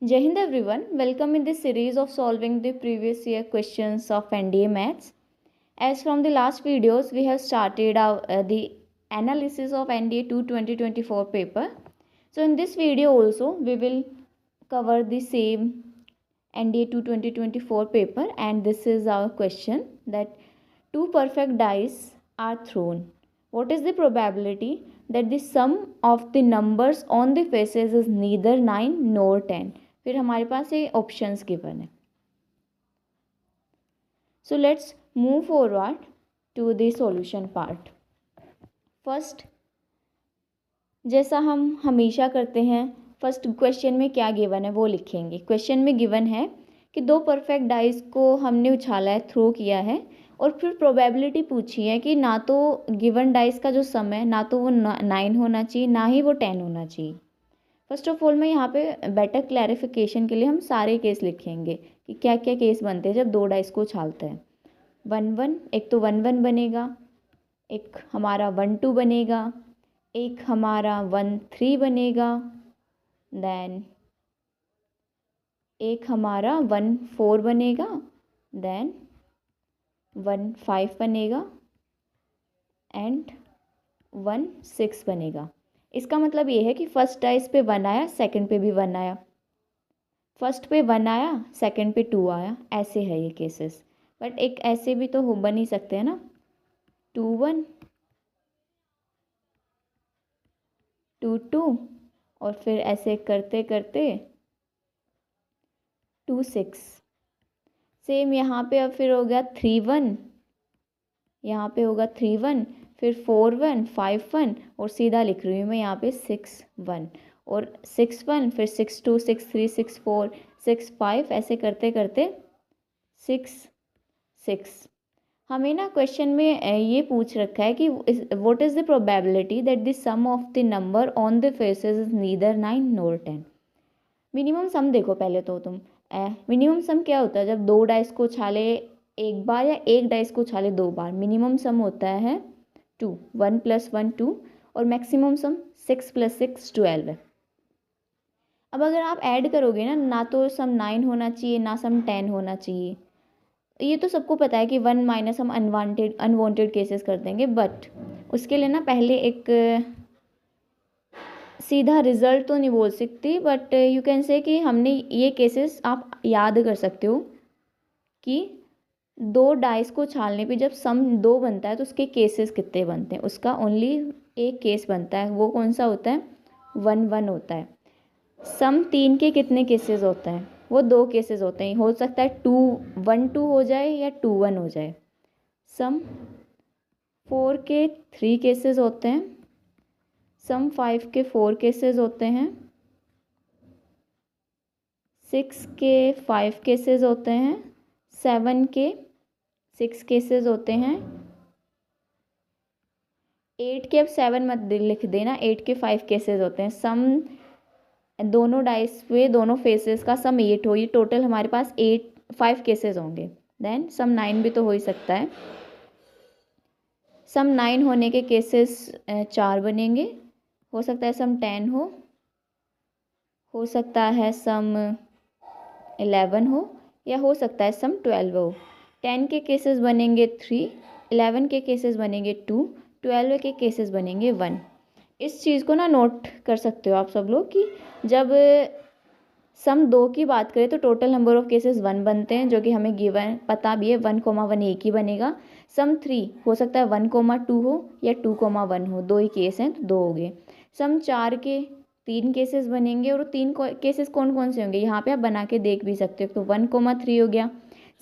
Jai Hind everyone, welcome in this series of solving the previous year questions of NDA Maths. As from the last videos, we have started the analysis of NDA 2 2024 paper. So in this video also, we will cover the same NDA 2 2024 paper, and this is our question that two perfect dice are thrown. What is the probability that the sum of the numbers on the faces is neither 9 nor 10? फिर हमारे पास ये options given है. So let's move forward to the solution part. First, जैसा हम हमेशा करते हैं, first question में क्या गिवन है वो लिखेंगे. क्वेश्चन में गिवन है कि दो परफेक्ट डाइस को हमने उछाला है, थ्रो किया है, और फिर प्रोबेबिलिटी पूछी है कि ना तो गिवन डाइस का जो सम है ना तो वो 9 होना चाहिए ना ही वो 10 होना चाहिए. फर्स्ट ऑफ ऑल मैं यहाँ पे बेटर क्लैरिफिकेशन के लिए हम सारे केस लिखेंगे कि क्या क्या केस बनते हैं जब दो डाइस को उछालते हैं. 1-1, एक तो 1-1 बनेगा, एक हमारा 1-2 बनेगा, एक हमारा 1-3 बनेगा, देन एक हमारा 1-4 बनेगा, देन 1-5 बनेगा एंड 1-6 बनेगा. इसका मतलब ये है कि फर्स्ट डाइस पे 1 आया, सेकंड पे भी 1 आया, फर्स्ट पे 1 आया, सेकंड पे 2 आया. ऐसे है ये केसेस. बट एक ऐसे भी तो बन ही सकते हैं ना, 2-1, 2-2, और फिर ऐसे करते करते 2-6. सेम यहाँ पे अब फिर हो गया 3-1, यहाँ पे होगा 3-1, फिर 4-1, 5-1, और सीधा लिख रही हूँ मैं यहाँ पे 6-1, और 6-1, फिर 6-2, 6-3, 6-4, 6-5, ऐसे करते करते 6-6. हमें ना क्वेश्चन में ये पूछ रखा है कि what is the probability that the sum of the number on the faces is neither 9 nor 10. Minimum sum देखो पहले तो तुम. मिनिमम सम क्या होता है जब दो डाइस को उछाले एक बार या एक डाइस को उछाले दो बार. मिनिमम सम होता है 2, 1 + 1 2, और मैक्सिमम सम 6 + 6 12 है. अब अगर आप ऐड करोगे ना तो सम 9 होना चाहिए ना सम 10 होना चाहिए. ये तो सबको पता है कि 1 माइनस हम अनवांटेड केसेस कर देंगे, बट उसके लिए ना पहले एक सीधा रिजल्ट तो नहीं बोल सकती, बट यू कैन से कि हमने ये केसेस आप याद कर सकते हो कि दो डाइस को उछालने पे जब सम 2 बनता है तो उसके केसेस कितने बनते हैं. उसका ओनली एक केस बनता है, वो कौन सा होता है, 1-1 होता है. सम 3 के कितने केसेस होते हैं, वो 2 केसेस होते हैं. हो सकता है 1-2 हो जाए या 2-1 हो जाए. सम 4 के 3 केसेस होते हैं, सम 5 के 4 केसेस होते हैं, 6 के 5 केसेस होते हैं, 7 के 6 केसेस होते हैं, 8 के अब 7 मत लिख देना, 8 के 5 केसेस होते हैं. सम दोनों डाइस पे दोनों फेसेस का सम 8 हो, ये टोटल हमारे पास 5 केसेस होंगे. देन सम 9 भी तो हो ही सकता है. सम 9 होने के केसेस 4 बनेंगे. हो सकता है सम 10 हो सकता है सम 11 हो, या हो सकता है सम 12 हो. 10 के केसेस बनेंगे 3, 11 के केसेस बनेंगे 2, 12 के केसेस बनेंगे 1. इस चीज़ को ना नोट कर सकते हो आप सब लोग कि जब सम 2 की बात करें तो टोटल नंबर ऑफ केसेस 1 बनते हैं, जो कि हमें गिवन पता भी है. 1,1 एक ही बनेगा. सम 3 हो सकता है 1,2 हो या 2,1 हो, 2 ही केस हैं तो 2 हो गए. सम 4 के 3 केसेस बनेंगे, और 3 केसेस कौन कौन से होंगे यहाँ पे आप बना के देख भी सकते हो. तो 1,3 हो गया.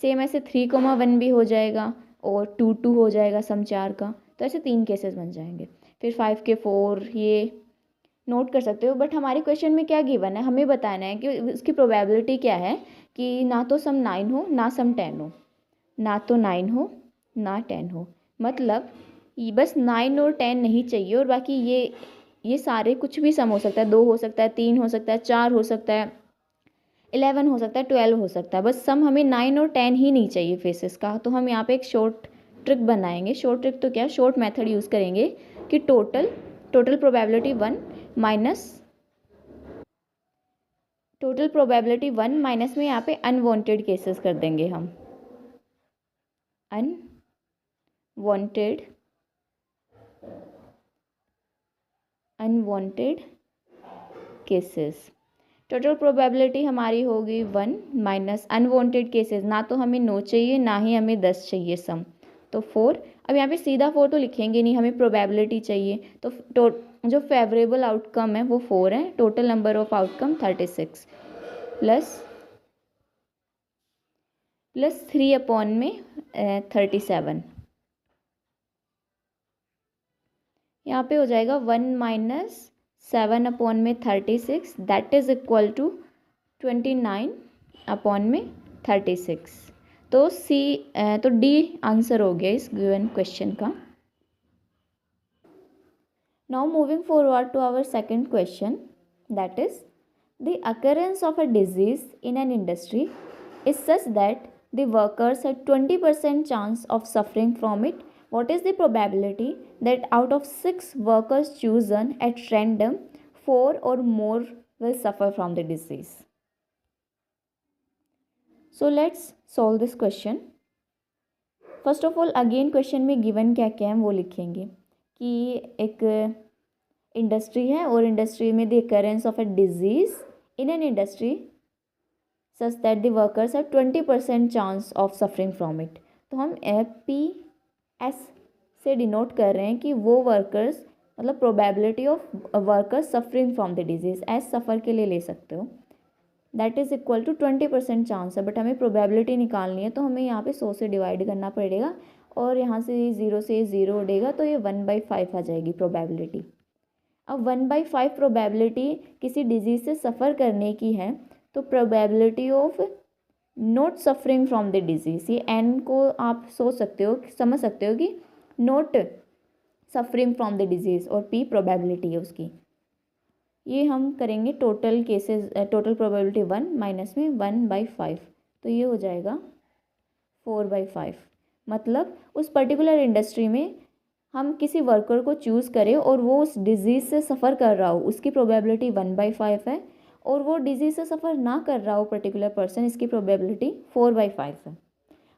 सेम ऐसे 3,1 भी हो जाएगा, और 2 हो जाएगा सम 4 का. तो ऐसे 3 केसेस बन जाएंगे. फिर 5 के 4, ये नोट कर सकते हो. बट हमारे क्वेश्चन में क्या गिवन है, हमें बताना है कि उसकी प्रोबेबिलिटी क्या है कि ना तो सम 9 हो ना सम 10 हो, ना तो 9 हो ना 10 हो. मतलब ये बस 9 और 10 नहीं चाहिए, और बाकी ये सारे कुछ भी सम हो सकता है. 2 हो सकता है, 3 हो सकता है, 4 हो सकता है, 11 हो सकता है, 12 हो सकता है. बस सम हमें 9 और 10 ही नहीं चाहिए फेसेस का. तो हम यहाँ पे एक शॉर्ट ट्रिक बनाएंगे. शॉर्ट ट्रिक तो क्या, शॉर्ट मेथड यूज़ करेंगे कि total probability 1 minus total probability 1 minus में यहाँ पे अनवांटेड केसेस कर देंगे हम, अनवांटेड केसेस। टोटल प्रोबेबिलिटी हमारी होगी 1 माइनस अनवांटेड केसेस, ना तो हमें 9 चाहिए ना ही हमें 10 चाहिए सम, तो 4। अब यहाँ पे सीधा 4 तो लिखेंगे नहीं, हमें प्रोबेबिलिटी चाहिए, तो जो फेवरेबल आउटकम है वो 4 है। Total number of outcome 36 plus 3 upon में 37, यहाँ पे हो जाएगा 1 माइनस 7 अपॉन में 36, that is equal to 29 upon में 36। तो तो डी आंसर हो गया इस गिवन क्वेश्चन का। Now moving forward to our second question, that is the occurrence of a disease in an industry is such that the workers had 20% chance of suffering from it. What is the probability that out of 6 workers chosen at random, 4 or more will suffer from the disease? So let's solve this question. First of all, again question में given क्या क्या है वो लिखेंगे कि एक industry है और इंडस्ट्री में the occurrence of a disease in an industry such that the workers have 20% chance of suffering from it. तो हम PS से डिनोट कर रहे हैं कि वो वर्कर्स, मतलब probability of workers suffering from the disease, as suffer के लिए ले सकते हो, that is equal to 20% chance है, बट हमें प्रोबेबिलिटी निकालनी है तो हमें यहाँ पे 100 से डिवाइड करना पड़ेगा और यहाँ से 0 से 0 उड़ेगा तो ये 1/5 आ जाएगी प्रोबेबिलिटी। अब 1/5 प्रोबेबिलिटी किसी डिजीज़ से सफ़र करने की है, तो probability of not suffering from the disease, ये एन को आप सोच सकते हो, समझ सकते हो कि not suffering from the disease और पी प्रोबेबिलिटी है उसकी। ये हम करेंगे total cases, total probability 1 minus में 1/5, तो ये हो जाएगा 4/5। मतलब उस पर्टिकुलर इंडस्ट्री में हम किसी वर्कर को चूज़ करें और वो उस डिजीज़ से सफ़र कर रहा हो, उसकी प्रोबेबिलिटी 1/5 है, और वो डिजीज़ से सफ़र ना कर रहा हो पर्टिकुलर पर्सन, इसकी प्रोबेबिलिटी 4/5 है।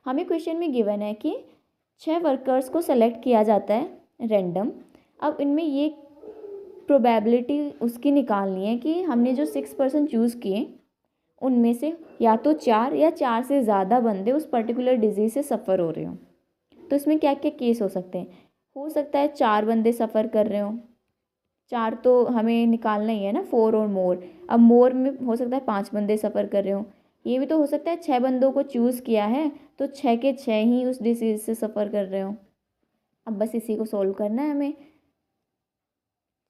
हमें क्वेश्चन में गिवन है कि 6 वर्कर्स को सेलेक्ट किया जाता है रैंडम। अब इनमें ये प्रोबेबिलिटी उसकी निकालनी है कि हमने जो 6 पर्सन चूज़ किए उनमें से या तो 4 या 4 से ज़्यादा बंदे उस पर्टिकुलर डिजीज़ से सफ़र हो रहे हो। तो इसमें क्या क्या केस हो सकते हैं? हो सकता है 4 बंदे सफ़र कर रहे हो, 4 तो हमें निकालना ही है ना, 4 और मोर। अब मोर में हो सकता है 5 बंदे सफ़र कर रहे हो। ये भी तो हो सकता है 6 बंदों को चूज़ किया है तो 6 के 6 ही उस डिसीज़ से सफ़र कर रहे हो। अब बस इसी को सोल्व करना है हमें।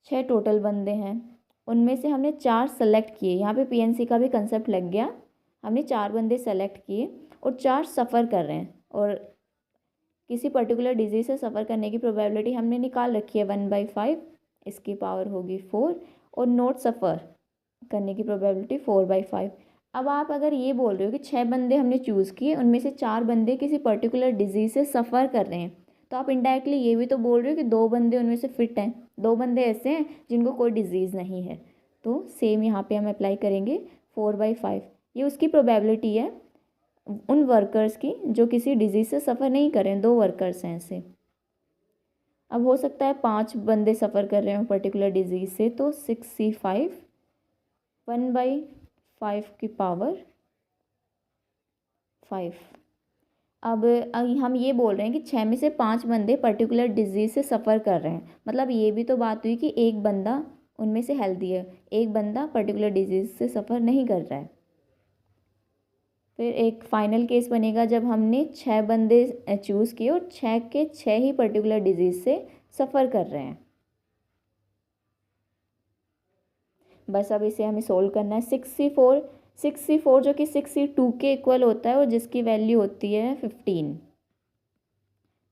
6 टोटल बंदे हैं, उनमें से हमने 4 सेलेक्ट किए, यहाँ पे PNC का भी कंसेप्ट लग गया। हमने 4 बंदे सेलेक्ट किए और 4 सफ़र कर रहे हैं, और किसी पर्टिकुलर डिजीज़ से सफ़र करने की प्रोबेबिलिटी हमने निकाल रखी है 1/5, इसकी पावर होगी 4, और नॉट सफ़र करने की प्रोबेबिलिटी 4/5। अब आप अगर ये बोल रहे हो कि 6 बंदे हमने चूज़ किए, उनमें से 4 बंदे किसी पर्टिकुलर डिजीज़ से सफ़र कर रहे हैं, तो आप इनडायरेक्टली ये भी तो बोल रहे हो कि 2 बंदे उनमें से फिट हैं, 2 बंदे ऐसे हैं जिनको कोई डिजीज़ नहीं है। तो सेम यहाँ पे हम अप्लाई करेंगे 4/5। ये उसकी प्रोबेबिलिटी है उन वर्कर्स की जो किसी डिजीज़ से सफ़र नहीं करें, 2 वर्कर्स हैं ऐसे। अब हो सकता है 5 बंदे सफ़र कर रहे हो पर्टिकुलर डिजीज़ से, तो 6C5 1/5 की पावर 5। अब हम ये बोल रहे हैं कि 6 में से 5 बंदे पर्टिकुलर डिजीज़ से सफ़र कर रहे हैं, मतलब ये भी तो बात हुई कि एक बंदा उनमें से हेल्दी है, एक बंदा पर्टिकुलर डिजीज़ से सफ़र नहीं कर रहा है। फिर एक फाइनल केस बनेगा जब हमने 6 बंदे चूज़ किए और 6 के 6 ही पर्टिकुलर डिजीज़ से सफ़र कर रहे हैं। बस अब इसे हमें सोल्व करना है। 6C4 जो कि 6C2 के इक्वल होता है और जिसकी वैल्यू होती है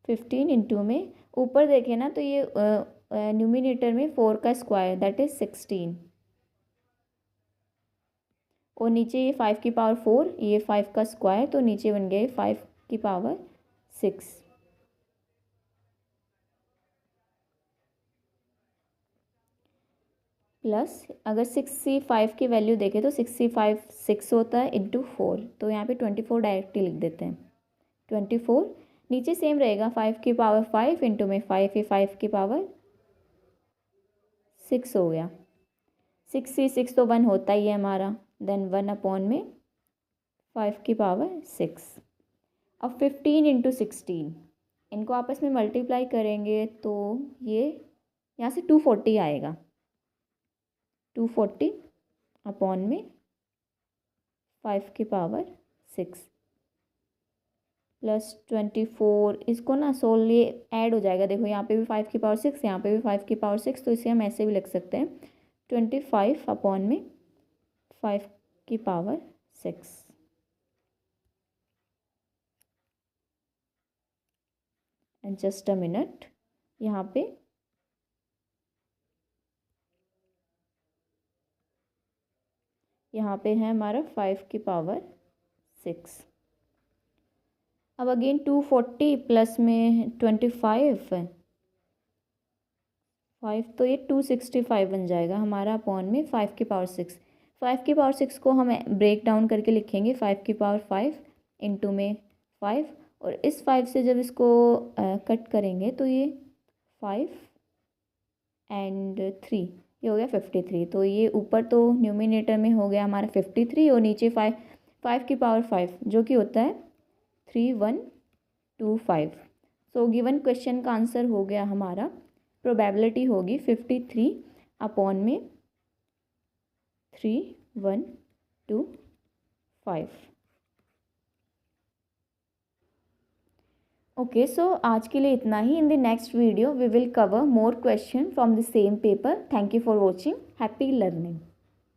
15 इंटू में ऊपर देखें ना तो ये न्यूमिनेटर में 4 का स्क्वायर दैट इज़ 16, और नीचे ये 5 की पावर 4, ये 5 का स्क्वायर, तो नीचे बन गया 5 की पावर 6। प्लस अगर 65 की वैल्यू देखें तो 65 6 होता है इंटू 4, तो यहाँ पे 24 डायरेक्टली लिख देते हैं। 24 नीचे सेम रहेगा, 5 की पावर 5 इंटू में 5 ही 5 की पावर 6 हो गया। 6 तो 1 होता ही है हमारा, देन 1 अपॉन में 5 की पावर 6। अब 15 इंटू 16 इनको आपस में मल्टीप्लाई करेंगे तो ये यहाँ से 240 आएगा। 240 अपॉन में 5 की पावर 6 प्लस 24, इसको ना सोल ये ऐड हो जाएगा। देखो यहाँ पे भी 5 की पावर 6, यहाँ पे भी 5 की पावर 6, तो इसे हम ऐसे भी लिख सकते हैं 25 अपॉन में 5 की power 6। And just a minute, यहाँ पे है हमारा 5 की पावर 6। अब अगेन 240 प्लस में 25 5, तो ये 265 बन जाएगा हमारा अपॉन में 5 की पावर 6। 5 की पावर 6 को हम ब्रेक डाउन करके लिखेंगे 5 की पावर 5 इंटू में 5, और इस 5 से जब इसको कट करेंगे तो ये 5 एंड 3, ये हो गया 53। तो ये ऊपर तो न्यूमिनेटर में हो गया हमारा 53 और नीचे 5 की पावर 5 जो कि होता है 3125। सो गिवन क्वेश्चन का आंसर हो गया हमारा, प्रोबेबिलिटी होगी 53 अपॉन में 3125। ओके, सो आज के लिए इतना ही। In the next video we will cover more question from the same paper. Thank you for watching. Happy learning.